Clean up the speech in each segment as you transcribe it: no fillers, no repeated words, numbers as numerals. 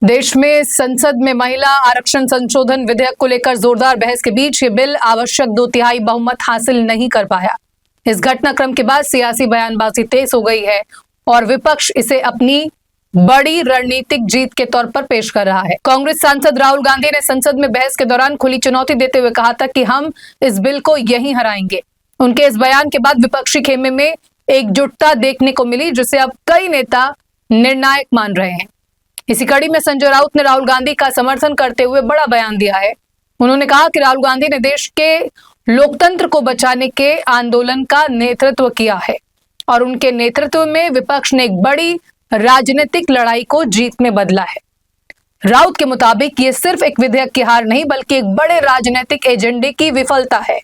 देश में संसद में महिला आरक्षण संशोधन विधेयक को लेकर जोरदार बहस के बीच ये बिल आवश्यक 2/3 बहुमत हासिल नहीं कर पाया। इस घटनाक्रम के बाद सियासी बयानबाजी तेज हो गई है और विपक्ष इसे अपनी बड़ी रणनीतिक जीत के तौर पर पेश कर रहा है। कांग्रेस सांसद राहुल गांधी ने संसद में बहस के दौरान खुली चुनौती देते हुए कहा था कि हम इस बिल को यहीं हराएंगे। उनके इस बयान के बाद विपक्षी खेमे में एकजुटता देखने को मिली, जिसे अब कई नेता निर्णायक मान रहे हैं। इसी कड़ी में संजय राउत ने राहुल गांधी का समर्थन करते हुए बड़ा बयान दिया है। उन्होंने कहा कि राहुल गांधी ने देश के लोकतंत्र को बचाने के आंदोलन का नेतृत्व किया है और उनके नेतृत्व में विपक्ष ने एक बड़ी राजनीतिक लड़ाई को जीत में बदला है। राउत के मुताबिक ये सिर्फ एक विधेयक की हार नहीं, बल्कि एक बड़े राजनीतिक एजेंडे की विफलता है।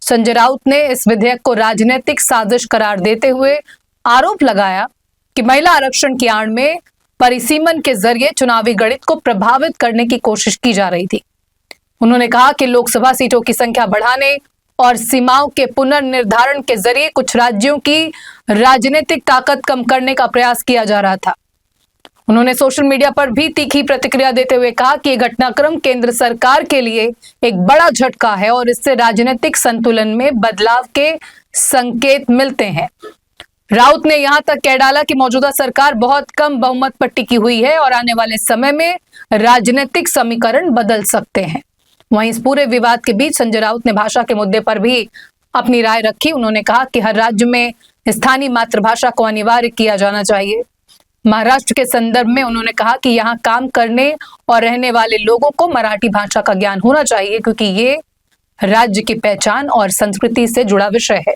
संजय राउत ने इस विधेयक को राजनीतिक साजिश करार देते हुए आरोप लगाया कि महिला आरक्षण की आड़ में परिसीमन के जरिए चुनावी गणित को प्रभावित करने की कोशिश की जा रही थी। उन्होंने कहा कि लोकसभा सीटों की संख्या बढ़ाने और सीमाओं के पुनर्निर्धारण के जरिए कुछ राज्यों की राजनीतिक ताकत कम करने का प्रयास किया जा रहा था। उन्होंने सोशल मीडिया पर भी तीखी प्रतिक्रिया देते हुए कहा कि यह घटनाक्रम केंद्र सरकार के लिए एक बड़ा झटका है और इससे राजनीतिक संतुलन में बदलाव के संकेत मिलते हैं। राउत ने यहां तक कह डाला कि मौजूदा सरकार बहुत कम बहुमत पर टिकी हुई है और आने वाले समय में राजनीतिक समीकरण बदल सकते हैं। वहीं इस पूरे विवाद के बीच संजय राउत ने भाषा के मुद्दे पर भी अपनी राय रखी। उन्होंने कहा कि हर राज्य में स्थानीय मातृभाषा को अनिवार्य किया जाना चाहिए। महाराष्ट्र के संदर्भ में उन्होंने कहा कि यहाँ काम करने और रहने वाले लोगों को मराठी भाषा का ज्ञान होना चाहिए, क्योंकि ये राज्य की पहचान और संस्कृति से जुड़ा विषय है।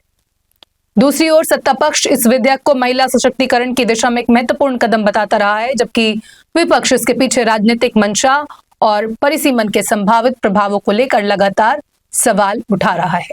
दूसरी ओर सत्ता पक्ष इस विधेयक को महिला सशक्तिकरण की दिशा में एक महत्वपूर्ण कदम बताता रहा है, जबकि विपक्ष इसके पीछे राजनीतिक मंशा और परिसीमन के संभावित प्रभावों को लेकर लगातार सवाल उठा रहा है।